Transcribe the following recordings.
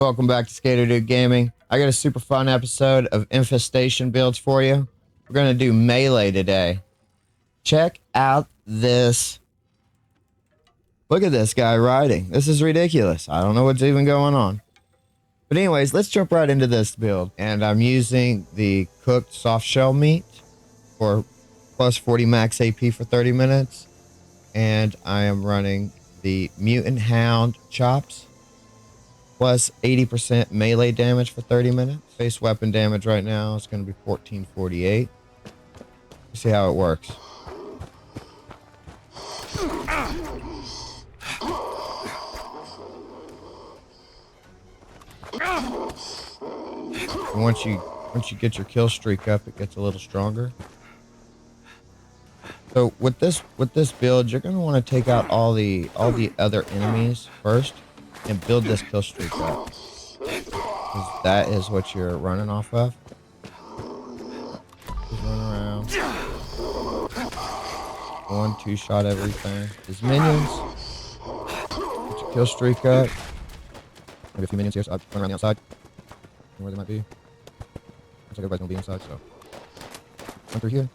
Welcome back to Skater Dude Gaming. I got a super fun episode of Infestation builds for you. We're going to do melee today. Check out this. Look at this guy riding. This is ridiculous. I don't know what's even going on. But anyways, let's jump right into this build. And I'm using the cooked soft shell meat for plus 40 max AP for 30 minutes. And I am running the mutant hound chops plus 80% melee damage for 30 minutes. Base weapon damage right now is going to be 1448. Let's see how it works. And once you get your kill streak up, it gets a little stronger. So with this build, you're going to want to take out all the other enemies first and build this kill streak up, because that is what you're running off of. Just run around, 1-2 shot everything. His minions, get your kill streak up. Maybe a few minions here, so I'll run around the outside where they might be. Looks like everybody's gonna be inside, so run through here.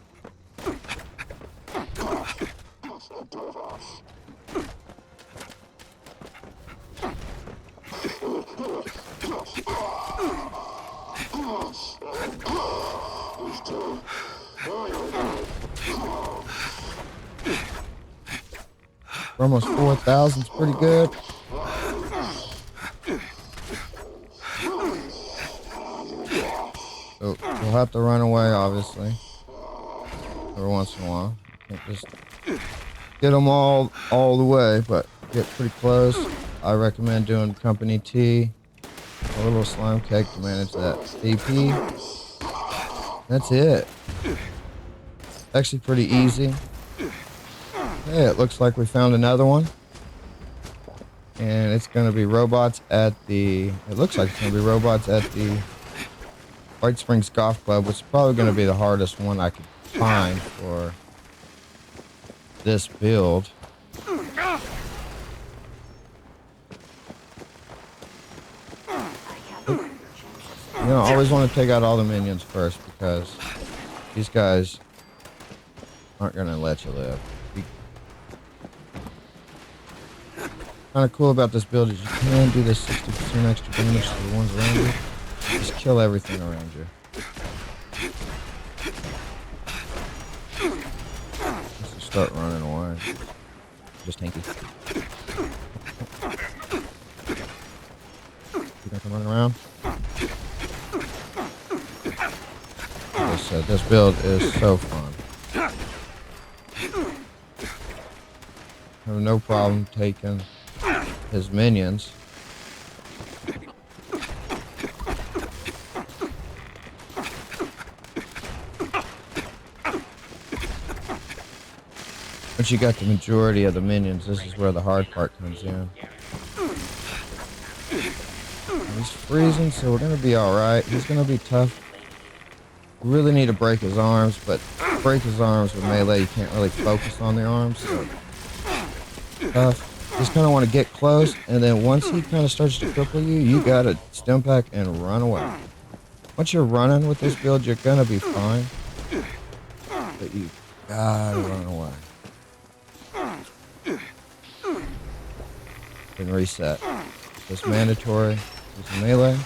We're almost 4,000, it's pretty good. So we'll have to run away, obviously, every once in a while. Can't just get them all the way, but get pretty close. I recommend doing Company T, a little slime cake to manage that AP. That's it. Actually pretty easy. Hey, it looks like we found another one. And it's going to be robots at the... It looks like it's going to be robots at the White Springs Golf Club, which is probably going to be the hardest one I could find for this build. You know, I always want to take out all the minions first, because these guys aren't going to let you live. Kind of cool about this build is you can do this 60% extra damage to the ones around you. Just kill everything around you. Just start running away. Just tanky. Keep on running around. Like I said, this build is so fun. I have no problem taking his minions. Once you got the majority of the minions, this is where the hard part comes in. He's freezing, so we're gonna be alright. He's gonna be tough. We really need to break his arms, but to break his arms with melee, you can't really focus on the arms, so tough. Just kind of want to get close, and then once he kind of starts to cripple you, you gotta stem back and run away. Once you're running with this build, you're gonna be fine, but you gotta run away. Then reset. It's mandatory. It's melee.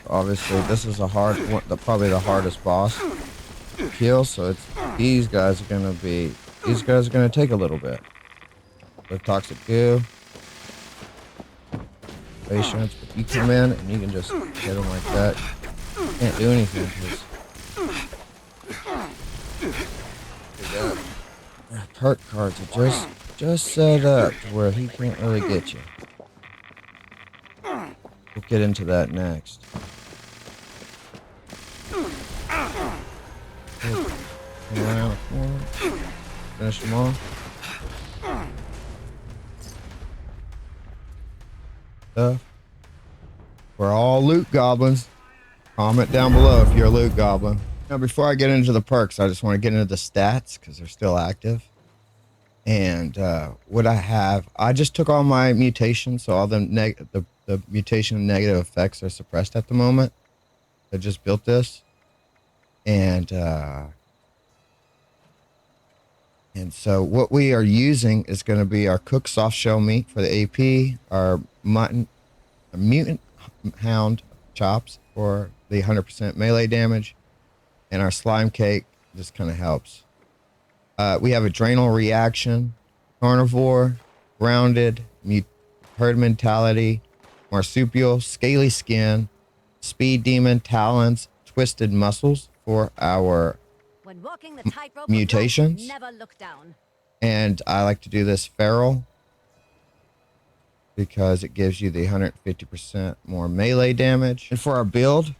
Obviously, this is a hard one, probably the hardest boss to kill. So it's these guys are gonna take a little bit. The toxic goo, patience, but you come in and you can just hit them like that. Can't do anything because perk cards are just set up to where he can't really get you. We'll get into that next. Around the corner. Finish them off. We're all loot goblins. Comment down below if you're a loot goblin. Now, before I get into the perks, I just want to get into the stats because they're still active. And what I have, I just took all my mutations, so all the mutation and negative effects are suppressed at the moment. I just built this, and so what we are using is going to be our cooked soft shell meat for the AP, our mutant hound chops for the 100% melee damage, and our slime cake just kind of helps. We have adrenal reaction, carnivore, grounded, herd mentality, marsupial, scaly skin, speed demon, talons, twisted muscles for our mutations. Never look down. And I like to do this feral because it gives you the 150% more melee damage. And for our build,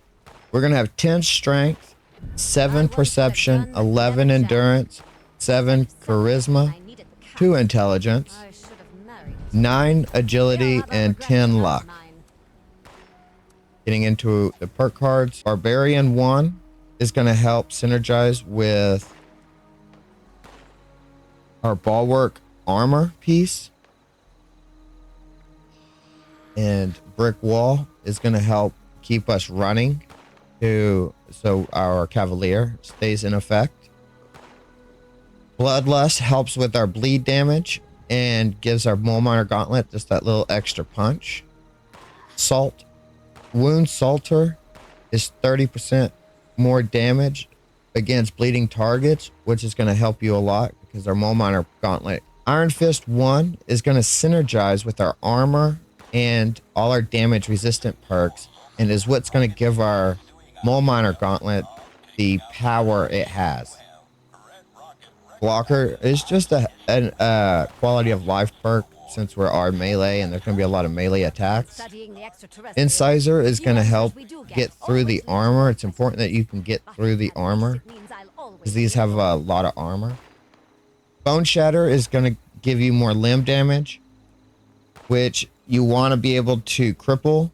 we're going to have 10 strength, 7 perception, 11 endurance, 7 charisma, 2 intelligence, 9 agility, and 10 luck. Getting into the perk cards, Barbarian 1 is going to help synergize with our bulwark armor piece. And brick wall is going to help keep us running so our cavalier stays in effect. Bloodlust helps with our bleed damage and gives our mole miner gauntlet just that little extra punch. Salt wound salter is 30% more damage against bleeding targets, which is going to help you a lot because our mole miner gauntlet. Iron Fist 1 is going to synergize with our armor and all our damage resistant perks, and is what's going to give our mole miner gauntlet the power it has. Blocker is just a quality of life perk since we're our melee and there's going to be a lot of melee attacks. Incisor is going to help get through the armor. It's important that you can get through the armor because these have a lot of armor. Bone Shatter is going to give you more limb damage, which you want to be able to cripple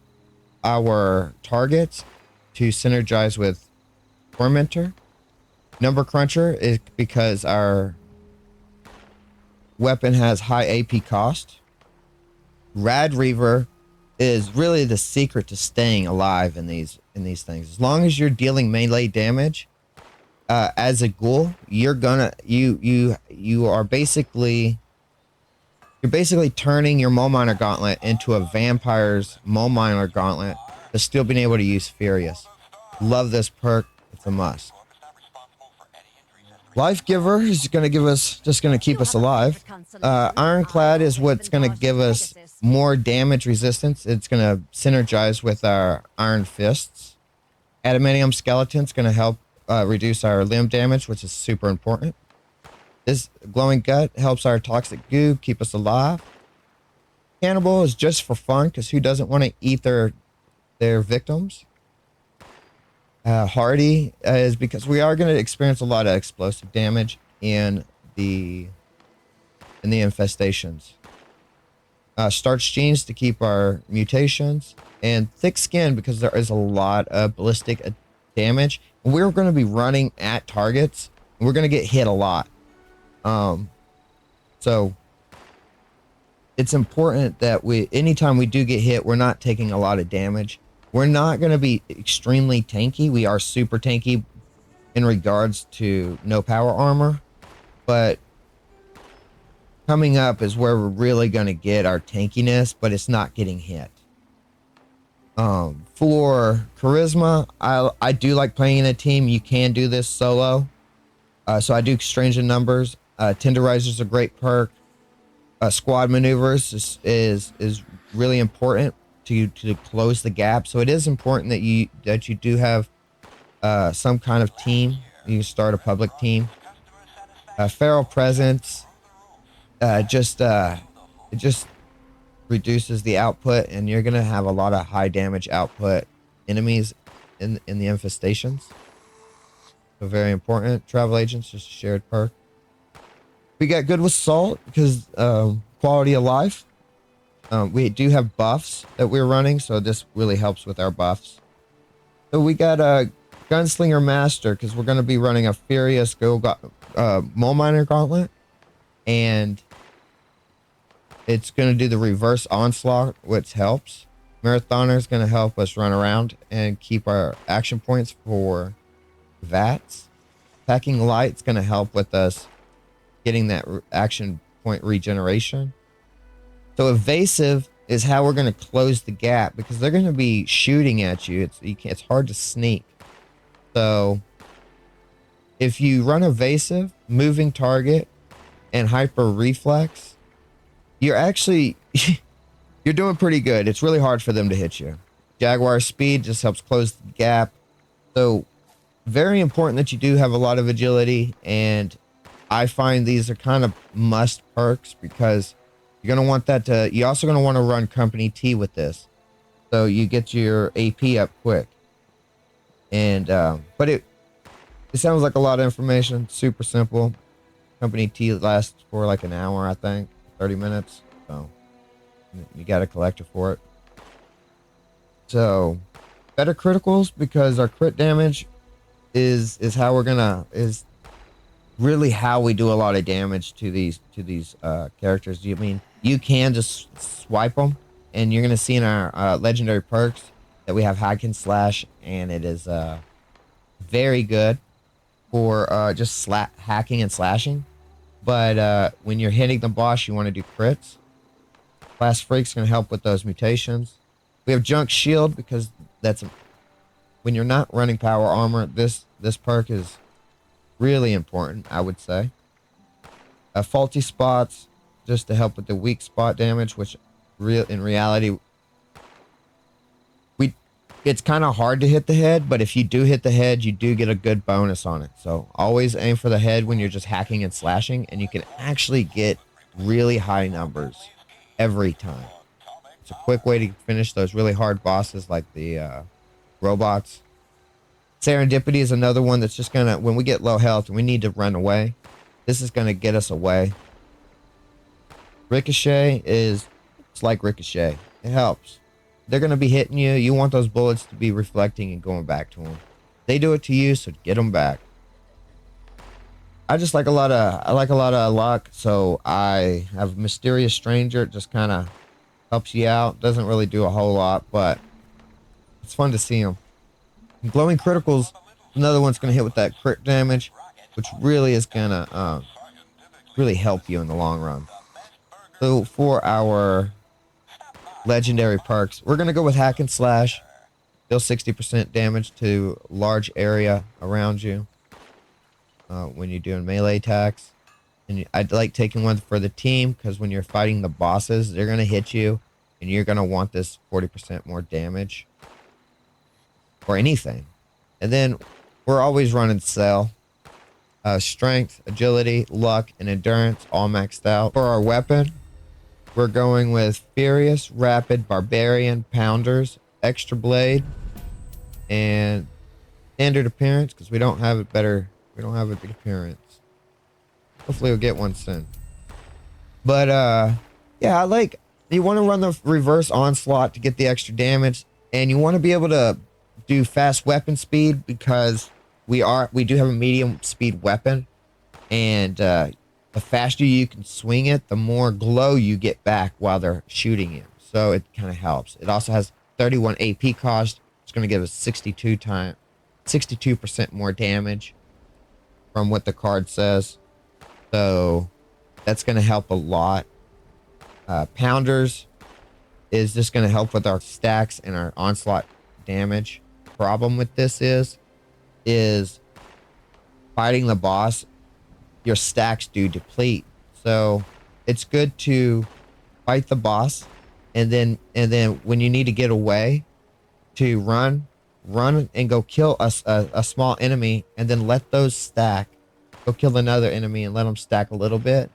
our targets to synergize with Tormentor. Number Cruncher is because our weapon has high AP cost. Rad Reaver is really the secret to staying alive in these things. As long as you're dealing melee damage as a ghoul, you're basically turning your mole miner gauntlet into a vampire's mole miner gauntlet to still being able to use Furious. Love this perk. It's a must. Life Giver is going to give us, just going to keep us alive. Ironclad is what's going to give us more damage resistance. It's going to synergize with our Iron Fists. Adamantium Skeleton is going to help reduce our limb damage, which is super important. This Glowing Gut helps our toxic goo keep us alive. Cannibal is just for fun because who doesn't want to eat their victims? Hardy is because we are going to experience a lot of explosive damage in the infestations. Starch Genes to keep our mutations, and Thick Skin because there is a lot of ballistic damage. We're going to be running at targets, and we're going to get hit a lot. So it's important that anytime we do get hit, we're not taking a lot of damage. We're not going to be extremely tanky. We are super tanky in regards to no power armor, but coming up is where we're really going to get our tankiness, but it's not getting hit. For charisma, I do like playing in a team. You can do this solo. So I do exchange in numbers. Tenderizer is a great perk. Squad maneuvers is really important to close the gap. So it is important that you do have some kind of team. You can start a public team. Feral Presence it just reduces the output, and you're gonna have a lot of high damage output enemies in the infestations. So very important. Travel Agents, just a shared perk. We got good with Salt because quality of life. We do have buffs that we're running, so this really helps with our buffs. So we got a Gunslinger Master because we're going to be running a Furious Mole Miner Gauntlet. And it's going to do the reverse onslaught, which helps. Marathoner is going to help us run around and keep our action points for VATs. Packing Light's going to help with us getting that action point regeneration. So Evasive is how we're going to close the gap because they're going to be shooting at you. It's hard to sneak. So if you run Evasive, Moving Target, and Hyper Reflex, you're actually you're doing pretty good. It's really hard for them to hit you. Jaguar Speed just helps close the gap. So very important that you do have a lot of agility, and I find these are kind of must perks because you're going to want that to, you're also going to want to run Company T with this. So you get your AP up quick. And, but it sounds like a lot of information. Super simple. Company T lasts for like an hour, I think. 30 minutes. So you got a collector for it. So better criticals because our crit damage is how we're gonna, is really how we do a lot of damage to these characters. I mean, you can just swipe them, and you're gonna see in our legendary perks that we have Hack and Slash, and it is very good for just hacking and slashing. But when you're hitting the boss, you want to do crits. Class Freak's gonna help with those mutations. We have Junk Shield because that's when you're not running power armor. This perk is really important, I would say. Faulty Spots, just to help with the weak spot damage, which in reality, it's kind of hard to hit the head, but if you do hit the head, you do get a good bonus on it. So always aim for the head when you're just hacking and slashing, and you can actually get really high numbers every time. It's a quick way to finish those really hard bosses like the robots. Serendipity is another one that's just gonna, when we get low health and we need to run away, this is gonna get us away. Ricochet it's like Ricochet. It helps. They're gonna be hitting you. You want those bullets to be reflecting and going back to them. They do it to you, so get them back. I like a lot of luck, so I have Mysterious Stranger. It just kind of helps you out. Doesn't really do a whole lot, but it's fun to see them. Glowing Criticals, another one's going to hit with that crit damage, which really is going to really help you in the long run. So for our legendary perks, we're going to go with Hack and Slash. Deal 60% damage to large area around you when you're doing melee attacks. And I'd like taking one for the team because when you're fighting the bosses, they're going to hit you, and you're going to want this 40% more damage. Or anything. And then we're always running Cell. Strength, agility, luck, and endurance all maxed out. For our weapon, we're going with Furious, Rapid, Barbarian, Pounders, Extra Blade, and Standard Appearance because we don't have a good appearance. Hopefully we'll get one soon. But yeah, you want to run the reverse onslaught to get the extra damage, and you want to be able to do fast weapon speed because we do have a medium speed weapon, and the faster you can swing it, the more glow you get back while they're shooting you. So it kind of helps. It also has 31 AP cost. It's going to give us 62% more damage from what the card says. So that's going to help a lot. Pounders is just going to help with our stacks and our onslaught damage. Problem with this is fighting the boss, your stacks do deplete. So it's good to fight the boss, and then when you need to get away, to run and go kill a small enemy, and then let those stack. Go kill another enemy and let them stack a little bit,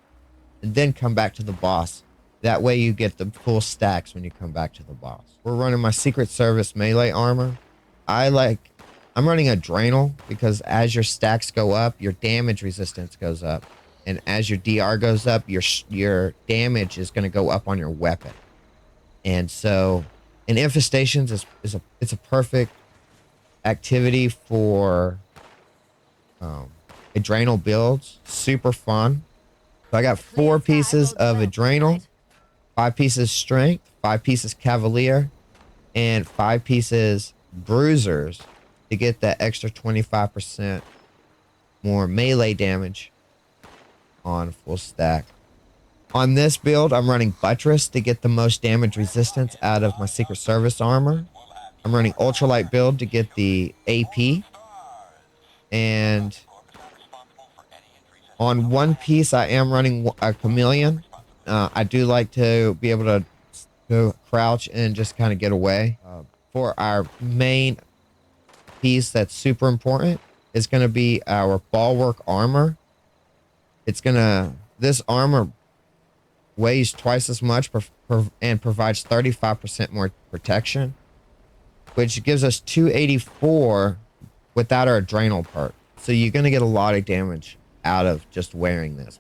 and then come back to the boss. That way you get the full stacks when you come back to the boss. We're running my Secret Service melee armor. I'm running Adrenal because as your stacks go up, your damage resistance goes up. And as your DR goes up, your damage is going to go up on your weapon. And so, in Infestations, it's a perfect activity for adrenal builds. Super fun. So I got 4 pieces of adrenal, 5 pieces strength, 5 pieces cavalier, and 5 pieces bruisers to get that extra 25% more melee damage on full stack. On this build, I'm running buttress to get the most damage resistance out of my Secret Service armor. I'm running ultralight build to get the AP. And on one piece, I am running a chameleon. I do like to be able to crouch and just kind of get away. For our main piece that's super important is going to be our bulwark armor. This armor weighs twice as much and provides 35% more protection, which gives us 284 without our adrenal perk. So you're going to get a lot of damage out of just wearing this.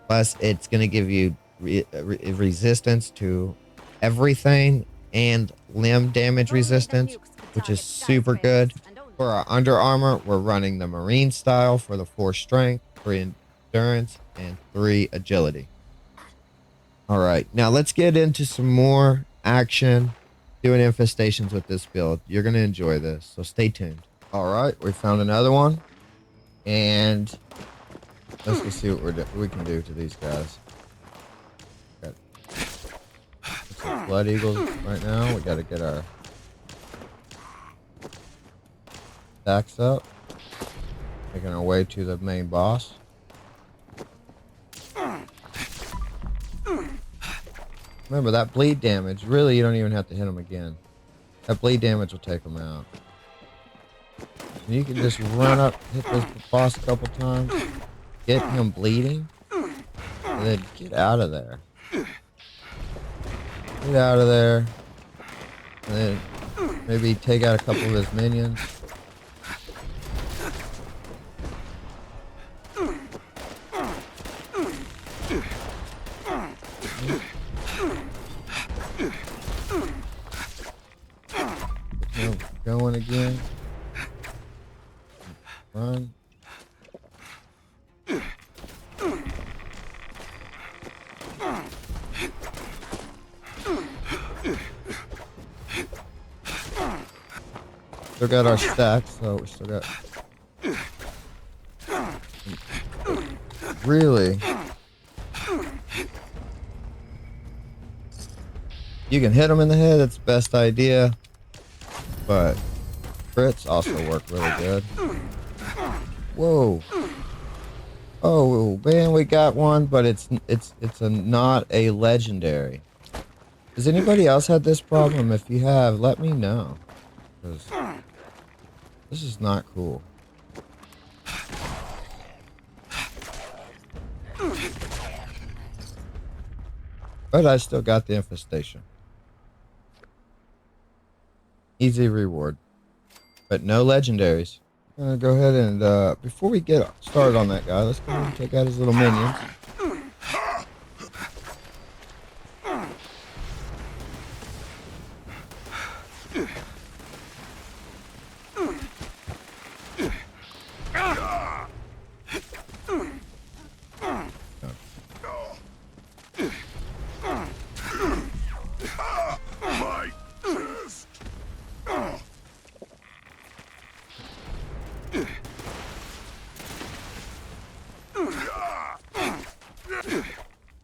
Plus, it's going to give you resistance to everything and limb damage resistance, which is super good. For our under armor, we're running the marine style for the 4 strength, 3 endurance, and 3 agility. All right, now let's get into some more action doing infestations with this build. You're going to enjoy this, so stay tuned. All right, we found another one, and let's go see what we can do to these guys. Got some blood eagles right now. We got to get our stacks up, making our way to the main boss. Remember, that bleed damage, really, you don't even have to hit him again. That bleed damage will take him out. And you can just run up, hit this boss a couple times, get him bleeding, and then get out of there. Get out of there. And then maybe take out a couple of his minions. Going again. Run. Still got our stacks, so we still got. Really? You can hit them in the head, that's the best idea. But crits also work really good. Whoa. Oh man, we got one, but it's not a legendary. Does anybody else have this problem? If you have, let me know. 'Cause this is not cool. But I still got the infestation. Easy reward. But no legendaries. I'm gonna go ahead and before we get started on that guy, let's go ahead and take out his little minions.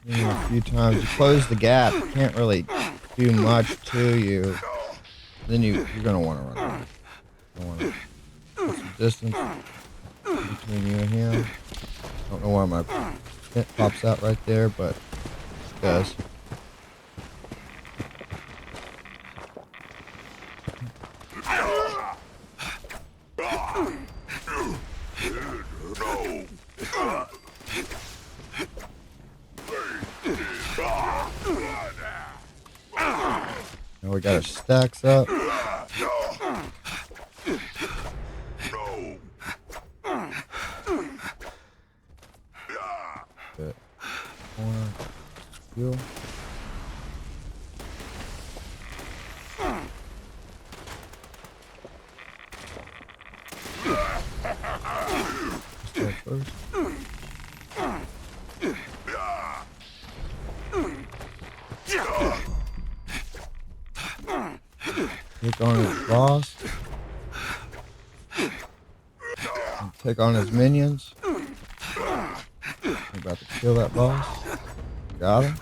A few times you close the gap, you can't really do much to you. Then you're gonna want to run away. You want to put some distance between you and him. I don't know why my tent pops out right there, but it does. Now we got our stacks up. Good. Corner. Heal. Start first. Take on his boss. And take on his minions. I'm about to kill that boss. Got him.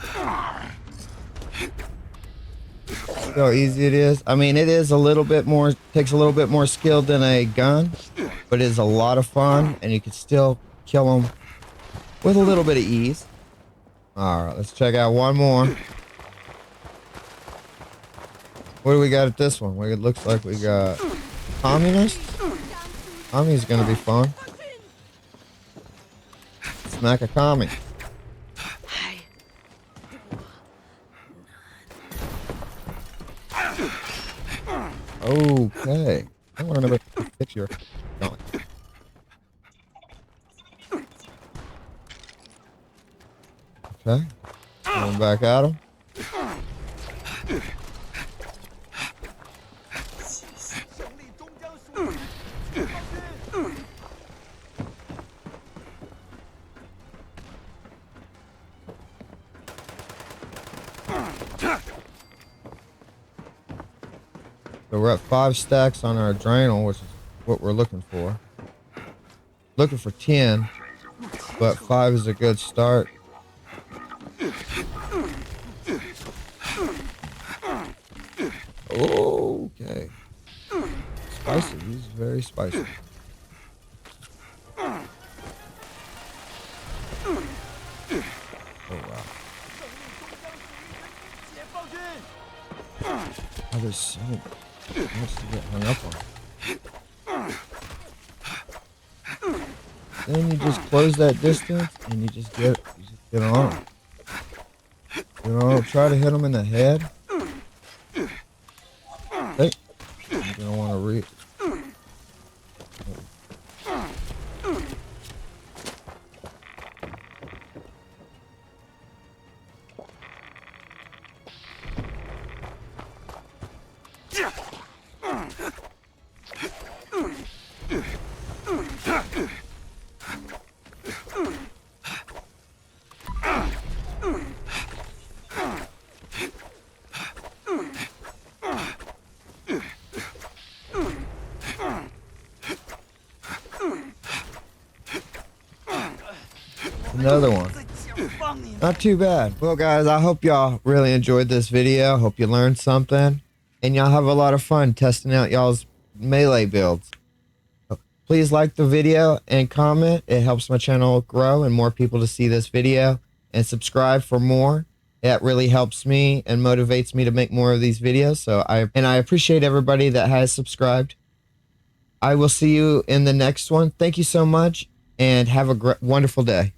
See how easy it is? I mean, it is a little bit more, takes a little bit more skill than a gun, but it is a lot of fun, and you can still kill them with a little bit of ease. Alright, let's check out one more. What do we got at this one? It looks like we got Communist. Tommy's gonna be fun. Smack a commie. Okay. I want another picture. Gauntlet. Okay. Going back at him. So we're at 5 stacks on our adrenal, which is what we're looking for. Looking for 10, but 5 is a good start. Okay. Spicy. He's very spicy. Oh, wow. Oh, there's so much to get hung up on. Then you just close that distance and you just get on him. You know, try to hit him in the head. Hey, you're gonna want to read. Another one. Not too bad. Well, guys, I hope y'all really enjoyed this video. Hope you learned something. And y'all have a lot of fun testing out y'all's melee builds. Please like the video and comment. It helps my channel grow and more people to see this video. And subscribe for more. That really helps me and motivates me to make more of these videos. So I appreciate everybody that has subscribed. I will see you in the next one. Thank you so much and have a wonderful day.